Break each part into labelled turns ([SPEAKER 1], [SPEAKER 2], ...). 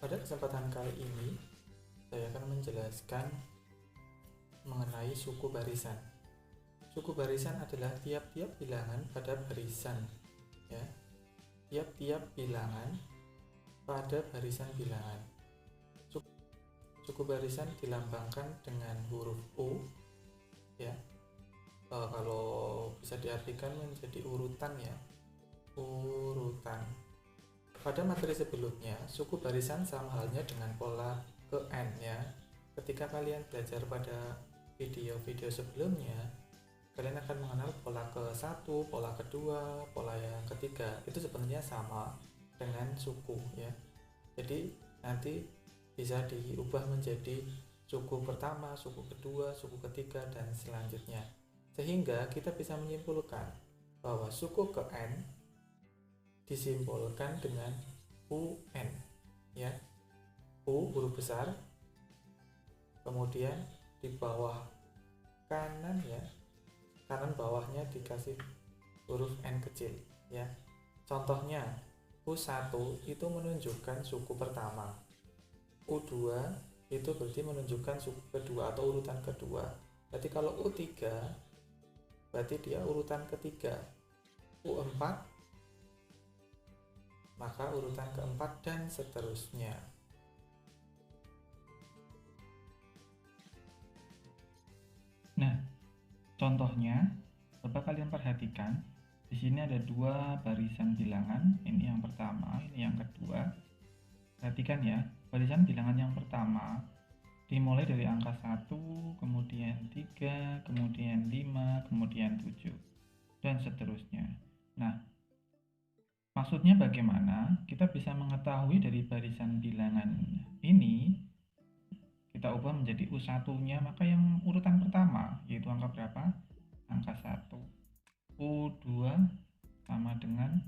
[SPEAKER 1] Pada kesempatan kali ini, saya akan menjelaskan mengenai suku barisan. Suku barisan adalah tiap-tiap bilangan pada barisan, ya. Tiap-tiap bilangan pada barisan bilangan. Suku barisan dilambangkan dengan huruf U, ya. Kalau bisa diartikan menjadi urutan, ya. Urutan. Pada materi sebelumnya, suku barisan sama halnya dengan pola ke N, ya. Ketika kalian belajar pada video-video sebelumnya, kalian akan mengenal pola ke-1, pola kedua, pola yang ketiga. Itu sebenarnya sama dengan suku, ya. Jadi nanti bisa diubah menjadi suku pertama, suku kedua, suku ketiga, dan selanjutnya. Sehingga kita bisa menyimpulkan bahwa suku ke N disimbolkan dengan UN, ya. U huruf besar, kemudian di bawah kanan, ya, kanan bawahnya dikasih huruf N kecil, ya. Contohnya U1 itu menunjukkan suku pertama, U2 itu berarti menunjukkan suku kedua atau urutan kedua. Berarti kalau U3 berarti dia urutan ketiga, U4 maka urutan keempat, dan seterusnya. Nah, contohnya, coba kalian perhatikan, di sini ada dua barisan bilangan, ini yang pertama, ini yang kedua. Perhatikan ya, barisan bilangan yang pertama dimulai dari angka 1, kemudian 3, kemudian 5, kemudian 7, dan seterusnya. Nah, maksudnya bagaimana? Kita bisa mengetahui dari barisan bilangan ini, kita ubah menjadi U1-nya, maka yang urutan pertama, yaitu angka berapa? Angka 1. U2 sama dengan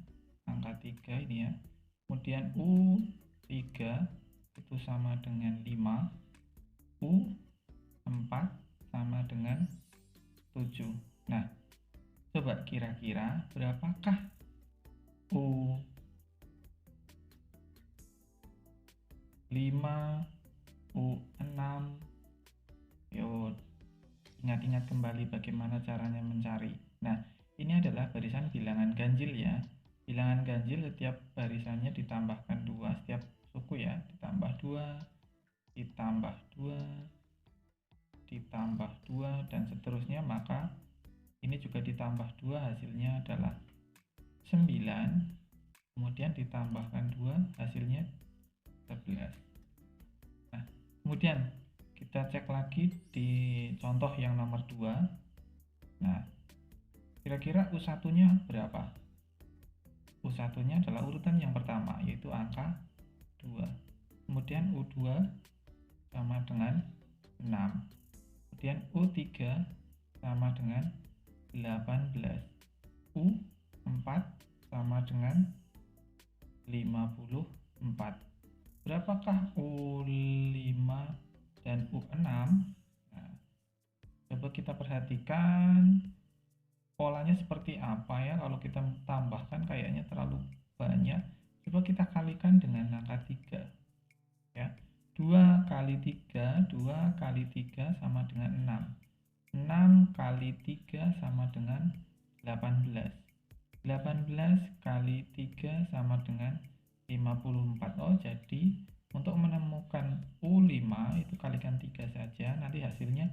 [SPEAKER 1] angka 3 ini, ya. Kemudian U3 itu sama dengan 5. U4 sama dengan 7. Nah, coba kira-kira berapakah U5, U6? Yuk, ingat-ingat kembali bagaimana caranya mencari. Nah, ini adalah barisan bilangan ganjil, ya. Bilangan ganjil setiap barisannya ditambahkan 2, setiap suku, ya, ditambah 2, ditambah 2, ditambah 2, dan seterusnya. Maka ini juga ditambah 2, hasilnya adalah 9, kemudian ditambahkan 2, hasilnya 11. Nah, kemudian kita cek lagi di contoh yang nomor 2. Nah, kira-kira U1-nya berapa? U1-nya adalah urutan yang pertama, yaitu angka 2. Kemudian U2 sama dengan 6. Kemudian U3 sama dengan 18. U4 sama dengan 54. Berapakah U5 dan U6? Nah, coba kita perhatikan polanya seperti apa, ya. Kalau kita tambahkan kayaknya terlalu banyak. Coba kita kalikan dengan angka 3, ya. 2 kali 3, 2 kali 3 sama dengan 6. 6 kali 3 sama dengan 18. 18 kali 3 sama dengan 54. Oh, jadi untuk menemukan U5 itu kalikan 3 saja. Nanti hasilnya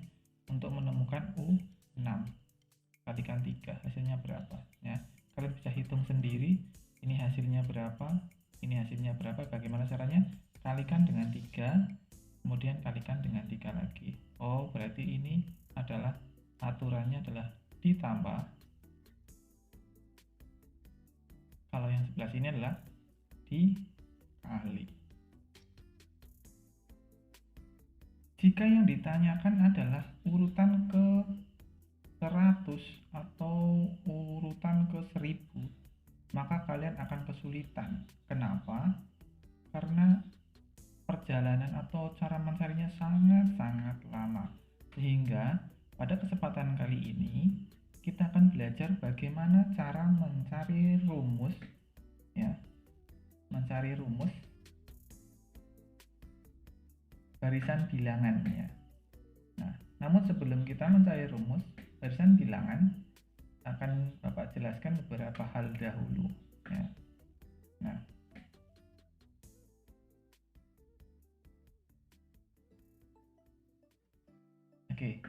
[SPEAKER 1] untuk menemukan U6 kalikan 3, hasilnya berapa, ya. Kalian bisa hitung sendiri, ini hasilnya berapa, ini hasilnya berapa. Bagaimana caranya? Kalikan dengan 3, kemudian kalikan dengan 3 lagi. Oh, berarti ini adalah aturannya adalah ditambah. Kalau yang sebelah sini adalah dikali. Jika yang ditanyakan adalah urutan ke 100 atau urutan ke 1000, maka kalian akan kesulitan. Kenapa? Karena perjalanan atau cara mencarinya sangat-sangat lama. Sehingga pada kesempatan kali ini kita akan belajar bagaimana cara mencari rumus, ya. Mencari rumus barisan bilangannya. Nah, namun sebelum kita mencari rumus barisan bilangan, akan Bapak jelaskan beberapa hal dahulu ya. Nah, oke.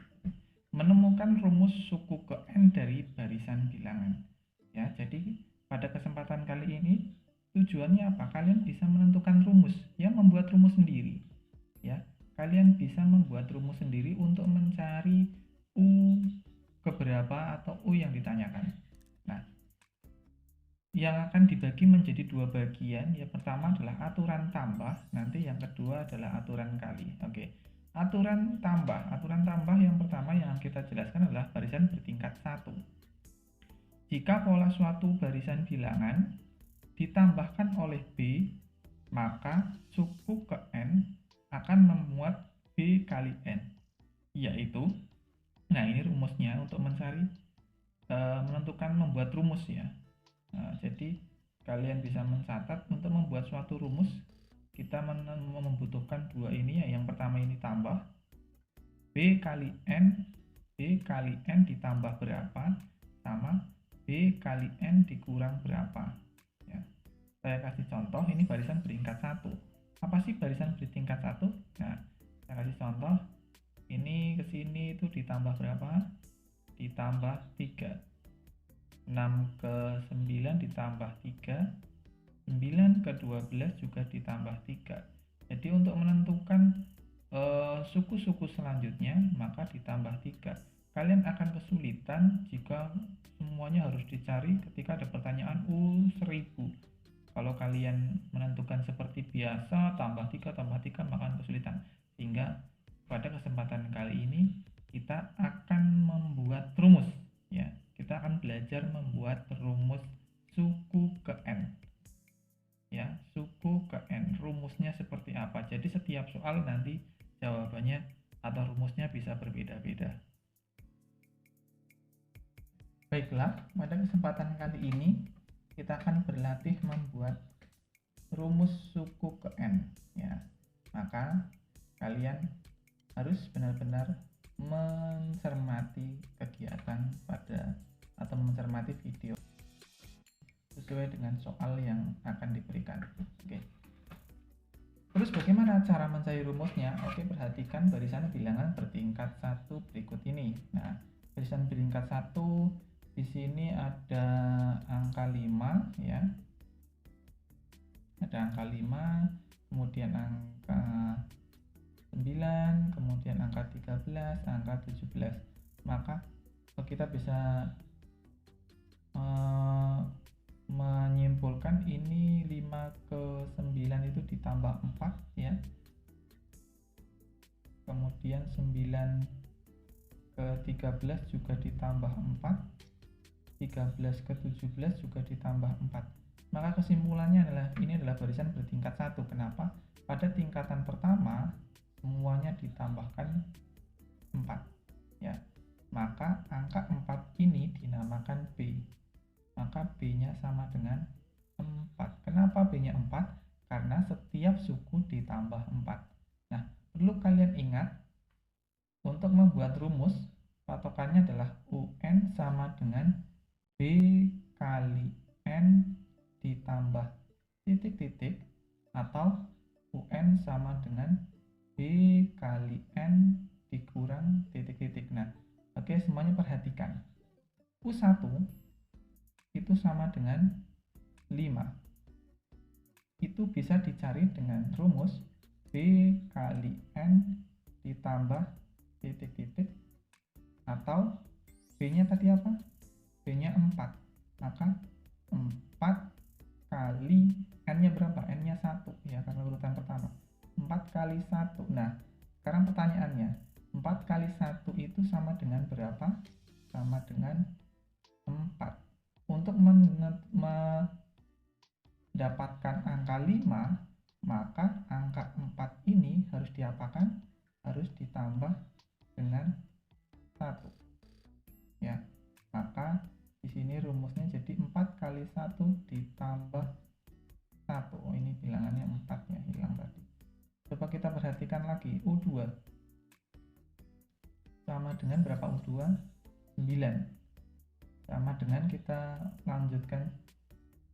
[SPEAKER 1] Menemukan rumus suku ke N dari barisan bilangan. Ya, jadi pada kesempatan kali ini tujuannya apa? Kalian bisa menentukan rumus, ya, membuat rumus sendiri. Ya, kalian bisa membuat rumus sendiri untuk mencari U keberapa atau U yang ditanyakan. Nah, yang akan dibagi menjadi dua bagian. Yang pertama adalah aturan tambah, nanti yang kedua adalah aturan kali. Oke. Aturan tambah yang pertama yang kita jelaskan adalah barisan bertingkat 1. Jika pola suatu barisan bilangan ditambahkan oleh B, maka suku ke N akan memuat B kali N, yaitu, nah ini rumusnya untuk mencari menentukan membuat rumus ya. Nah, jadi kalian bisa mencatat untuk membuat suatu rumus kita membutuhkan dua ini ya. Yang pertama ini tambah B kali N ditambah berapa sama B kali N dikurang berapa ya. Saya kasih contoh, ini barisan bertingkat 1. Apa sih barisan bertingkat 1? Nah, saya kasih contoh, ini ke sini itu ditambah berapa? Ditambah 3. 6 ke 9 ditambah 3, 9 ke 12 juga ditambah 3. Jadi untuk menentukan suku-suku selanjutnya maka ditambah 3. Kalian akan kesulitan jika semuanya harus dicari ketika ada pertanyaan U1000. Kalau kalian menentukan seperti biasa tambah 3 maka akan kesulitan. Sehingga pada kesempatan kali ini kita akan membuat rumus ya. Kita akan belajar membuat rumus suku ke N. Ya, suku ke N. Rumusnya seperti apa? Jadi setiap soal nanti jawabannya atau rumusnya bisa berbeda-beda. Baiklah, pada kesempatan kali ini kita akan berlatih membuat rumus suku ke N ya. Maka kalian harus benar-benar mencermati kegiatan atau mencermati video sesuai dengan soal yang akan diberikan. Oke. Terus bagaimana cara mencari rumusnya? Oke, perhatikan barisan bilangan bertingkat 1 berikut ini. Nah, barisan bertingkat 1 di sini ada angka 5 ya. Ada angka 5, kemudian angka 9, kemudian angka 13, angka 17. Maka kita bisa menyimpulkan ini 5 ke 9 itu ditambah 4 ya. Kemudian 9 ke 13 juga ditambah 4. 13 ke 17 juga ditambah 4. Maka kesimpulannya adalah ini adalah barisan bertingkat 1. Kenapa? Pada tingkatan pertama semuanya ditambahkan 4 ya. Maka angka 4 ini dinamakan B. Maka B-nya sama dengan 4. Kenapa B-nya 4? Karena setiap suku ditambah 4. Nah, perlu kalian ingat untuk membuat rumus patokannya adalah UN sama dengan B kali N ditambah titik-titik atau UN sama dengan B kali N dikurang titik-titik. Nah, oke, semuanya perhatikan. U1 itu sama dengan 5. Itu bisa dicari dengan rumus B kali N ditambah titik-titik atau B-nya tadi apa? B-nya 4. Maka 4 kali N-nya berapa? N-nya 1 ya, karena urutan pertama. 4 kali 1. Nah, sekarang pertanyaannya, 4 kali 1 itu sama dengan berapa? Sama dengan 4. Untuk mendapatkan angka 5, maka angka 4 ini harus diapakan? Harus ditambah dengan 1. Ya. Maka di sini rumusnya jadi 4 kali 1 ditambah 1. Oh, ini bilangannya 4 ya, hilang tadi. Coba kita perhatikan lagi, U2 sama dengan berapa U2? 9. Sama dengan kita lanjutkan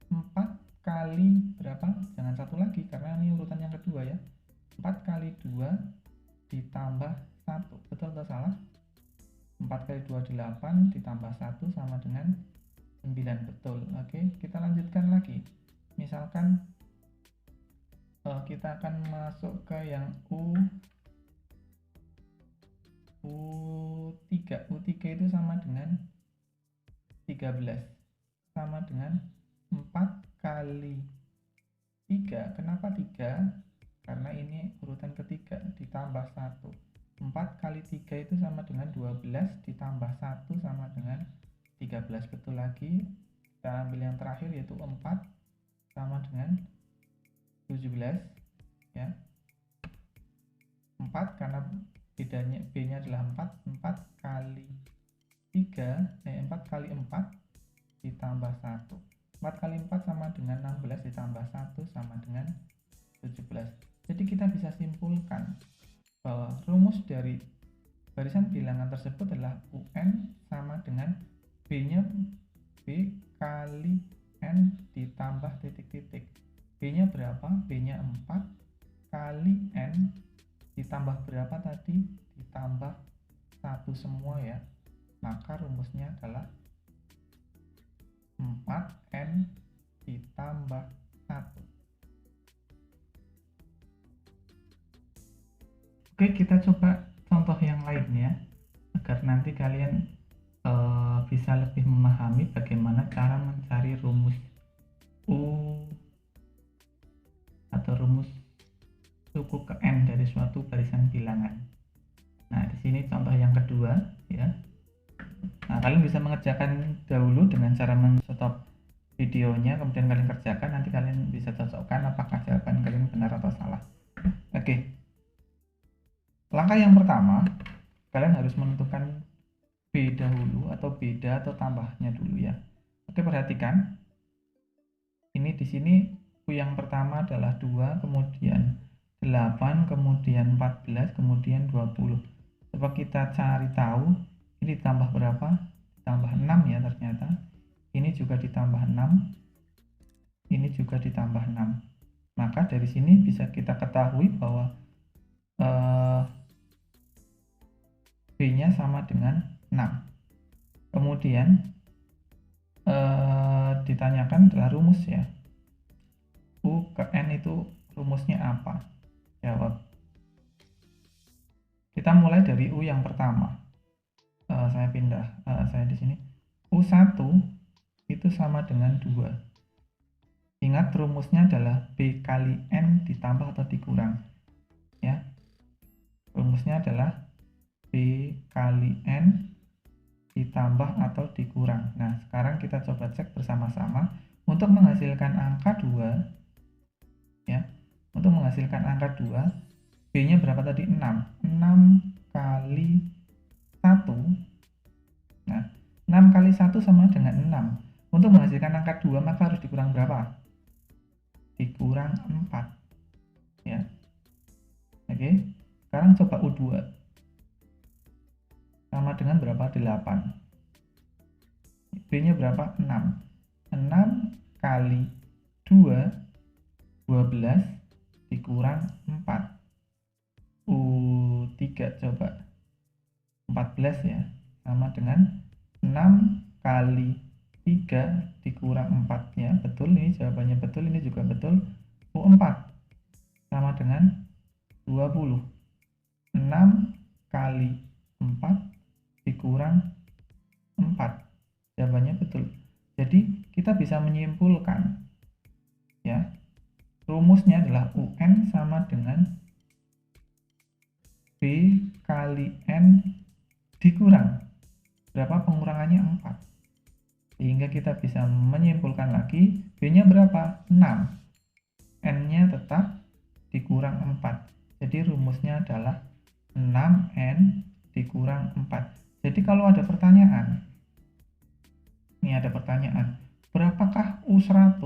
[SPEAKER 1] 4 kali berapa? Jangan satu lagi karena ini urutan yang kedua ya. 4 kali 2 ditambah 1. Betul atau salah? 4 kali 2 8 ditambah 1 sama dengan 9. Betul. Oke, kita lanjutkan lagi. Misalkan kita akan masuk ke yang U3. U3 itu sama dengan 13. Sama dengan 4 kali 3. Kenapa 3? Karena ini urutan ketiga ditambah 1. 4 kali 3 itu sama dengan 12 ditambah 1 sama dengan 13. Betul lagi. Kita ambil yang terakhir yaitu 4 sama dengan 17 ya. 4 karena bedanya B-nya adalah 4. 4 kali 4 kali 4 ditambah 1. 4 kali 4 sama dengan 16 ditambah 1 sama dengan 17. Jadi kita bisa simpulkan bahwa rumus dari barisan bilangan tersebut adalah UN sama dengan B-nya B kali N ditambah titik-titik. B-nya berapa? B-nya 4 kali N ditambah berapa tadi? Ditambah 1 semua ya. Maka rumusnya adalah 4N ditambah 1. Oke, kita coba contoh yang lainnya agar nanti kalian bisa lebih memahami bagaimana cara mencari rumus U atau rumus suku ke N dari suatu barisan bilangan. Nah, di sini contoh yang kedua ya. Nah, kalian bisa mengerjakan dahulu dengan cara men-stop videonya, kemudian kalian kerjakan, nanti kalian bisa cocokkan apakah jawaban kalian benar atau salah. Oke. Langkah yang pertama, kalian harus menentukan B dahulu atau beda atau tambahnya dulu ya. Oke, perhatikan. Ini di sini U yang pertama adalah 2, kemudian 8, kemudian 14, kemudian 20. Coba kita cari tahu ini ditambah berapa? Ditambah 6 ya ternyata. Ini juga ditambah 6. Ini juga ditambah 6. Maka dari sini bisa kita ketahui bahwa B-nya sama dengan 6. Kemudian ditanyakan adalah rumus ya. U ke N itu rumusnya apa? Jawab. Kita mulai dari U yang pertama. Saya pindah, saya di sini. U1 itu sama dengan 2. Ingat rumusnya adalah B kali N ditambah atau dikurang. Ya. Rumusnya adalah B kali N ditambah atau dikurang. Nah, sekarang kita coba cek bersama-sama untuk menghasilkan angka 2 ya. Untuk menghasilkan angka 2, B-nya berapa tadi? 6. 6 kali 1. Nah, 6 kali 1 sama dengan 6. Untuk menghasilkan angka 2 maka harus dikurang berapa? Dikurang 4. Ya. Oke. Sekarang coba U2. Sama dengan berapa? 8. B-nya berapa? 6. 6 kali 2 12 dikurang 4. U3 coba 14 ya, sama dengan 6 kali 3 dikurang 4 ya. Betul, ini jawabannya betul, ini juga betul. U4 sama dengan 20. 6 kali 4 dikurang 4. Jawabannya betul. Jadi kita bisa menyimpulkan ya, rumusnya adalah UN sama dengan B kali N dikurang berapa? Pengurangannya 4. Sehingga kita bisa menyimpulkan lagi B-nya berapa? 6. N-nya tetap dikurang 4. Jadi rumusnya adalah 6N dikurang 4. Jadi kalau ada pertanyaan, ini ada pertanyaan, berapakah U100?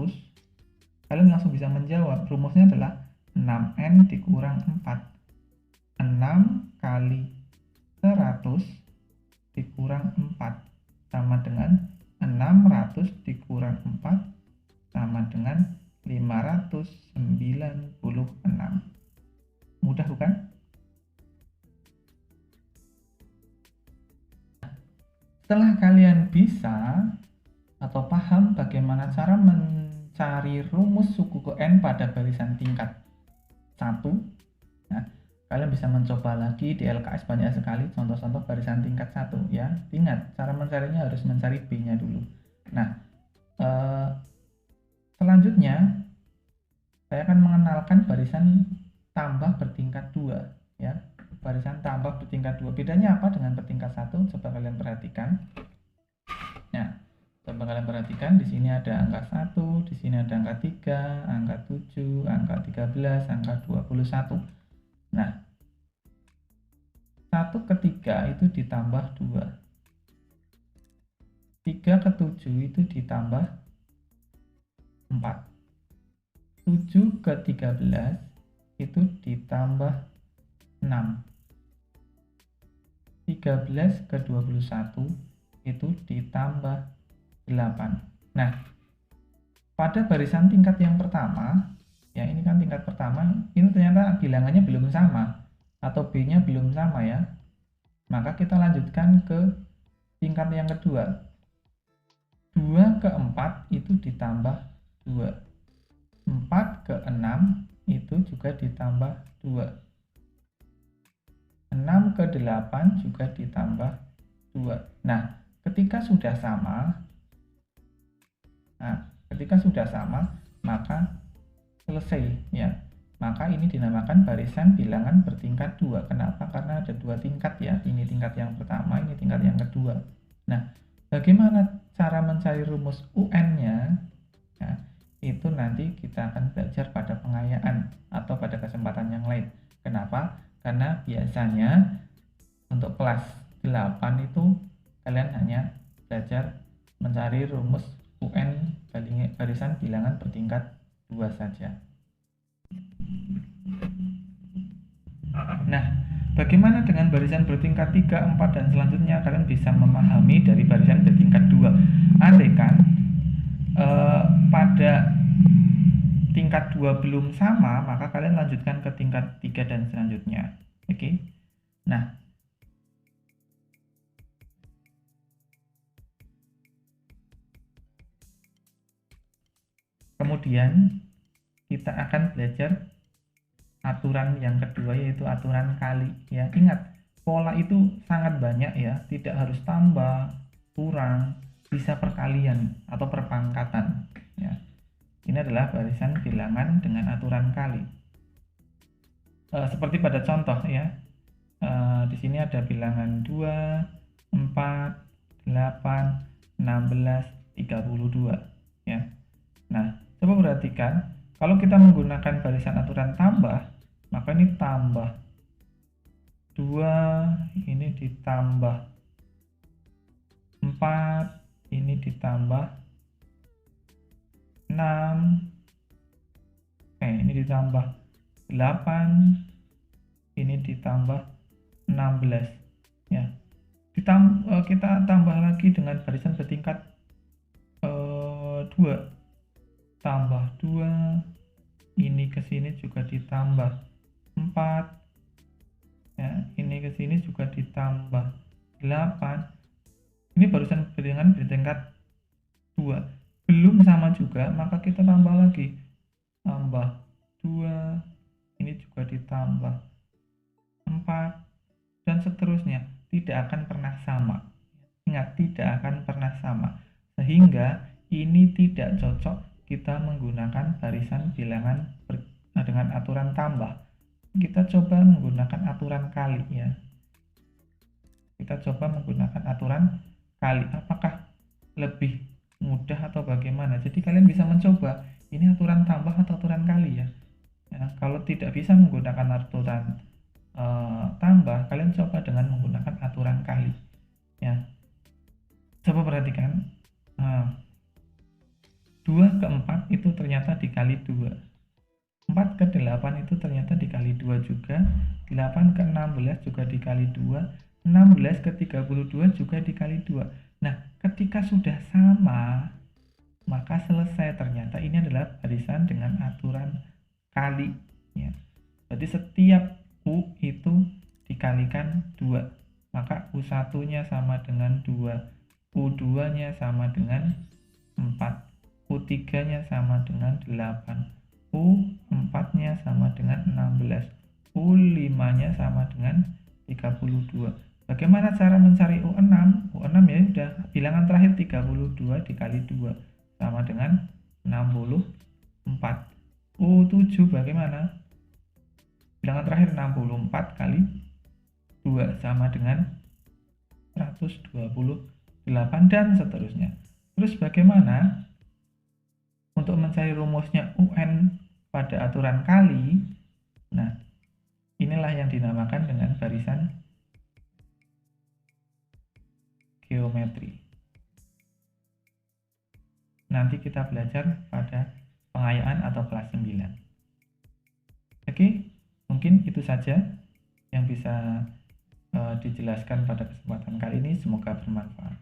[SPEAKER 1] Kalian langsung bisa menjawab, rumusnya adalah
[SPEAKER 2] 6N dikurang 4. 6 kali 100 dikurang 4 sama dengan 600 dikurang 4 sama dengan 596. Mudah bukan? Setelah kalian bisa atau paham bagaimana cara mencari rumus suku ke N pada barisan tingkat 1, nah, kalian bisa mencoba lagi di LKS banyak sekali contoh-contoh barisan tingkat 1 ya. Ingat, cara mencarinya harus mencari B-nya dulu. Nah, selanjutnya saya akan mengenalkan barisan tambah bertingkat 2 ya. Barisan tambah bertingkat 2. Bedanya apa dengan bertingkat 1? Coba kalian perhatikan. Nah, coba kalian perhatikan di sini ada angka 1, di sini ada angka 3, angka 7, angka 13, angka 21. Nah, 1 ke 3 itu ditambah 2. 3 ke 7 itu ditambah 4. 7 ke 13 itu ditambah 6. 13 ke 21 itu ditambah 8. Nah, pada barisan tingkat yang pertama, ya ini kan tingkat pertama, ini ternyata bilangannya belum sama atau B-nya belum sama ya. Maka kita lanjutkan ke tingkat yang kedua. 2 ke 4 itu ditambah 2. 4 ke 6 itu juga ditambah 2. 6 ke 8 juga ditambah 2. Nah, ketika sudah sama, maka selesai ya. Maka ini dinamakan barisan bilangan bertingkat 2. Kenapa? Karena ada 2 tingkat ya. Ini tingkat yang pertama, ini tingkat yang kedua. Nah, bagaimana cara mencari rumus UN-nya? Nah, itu nanti kita akan belajar pada pengayaan atau pada kesempatan yang lain. Kenapa? Karena biasanya untuk kelas 8 itu kalian hanya belajar mencari rumus UN barisan bilangan bertingkat 2 saja. Nah, bagaimana dengan barisan bertingkat 3, 4, dan selanjutnya? Kalian bisa memahami dari barisan bertingkat 2. Andaikan pada tingkat 2 belum sama, maka kalian lanjutkan ke tingkat 3 dan selanjutnya. Oke. Nah, kemudian kita akan belajar aturan yang kedua, yaitu aturan kali ya. Ingat, pola itu sangat banyak ya, tidak harus tambah, kurang, bisa perkalian atau perpangkatan ya. Ini adalah barisan bilangan dengan aturan kali. Seperti pada contoh ya. Di sini ada bilangan 2, 4, 8, 16, 32 ya. Nah, coba perhatikan, kalau kita menggunakan barisan aturan tambah, maka ini tambah 2, ini ditambah 4, ini ditambah 6, ini ditambah 8, ini ditambah 16 ya. Kita tambah lagi dengan barisan bertingkat 2, tambah 2, ini ke sini juga ditambah 4 ya, ini ke sini juga ditambah 8. Ini barisan bilangan bertingkat 2. Belum sama juga, maka kita tambah lagi, tambah 2, ini juga ditambah 4, dan seterusnya. Tidak akan pernah sama. Ingat, tidak akan pernah sama. Sehingga ini tidak cocok kita menggunakan barisan bilangan dengan aturan tambah. Kita coba menggunakan aturan kali ya. Kita coba menggunakan aturan kali. Apakah lebih mudah atau bagaimana? Jadi kalian bisa mencoba, ini aturan tambah atau aturan kali ya. Kalau tidak bisa menggunakan aturan tambah, kalian coba dengan menggunakan aturan kali ya. Coba perhatikan, 2 ke 4 itu ternyata dikali 2, 4 ke 8 8 itu ternyata dikali 2 juga, 8 ke 16 juga dikali 2, 16 ke 32 juga dikali 2. Nah, ketika sudah sama, maka selesai. Ternyata ini adalah barisan dengan aturan kali. Ya. Jadi setiap U itu dikalikan 2. Maka U1-nya sama dengan 2. U2-nya sama dengan 4. U3-nya sama dengan 8. U4-nya sama dengan 16. U5-nya sama dengan 32. Bagaimana cara mencari U6? U6 ya udah, bilangan terakhir 32 dikali 2 sama dengan 64. U7 bagaimana? Bilangan terakhir 64 kali 2 sama dengan 128 dan seterusnya. Terus bagaimana untuk mencari rumusnya UN pada aturan kali? Nah, inilah yang dinamakan dengan barisan geometri. Nanti kita belajar pada pengayaan atau kelas 9. Oke, mungkin itu saja yang bisa dijelaskan pada kesempatan kali ini. Semoga bermanfaat.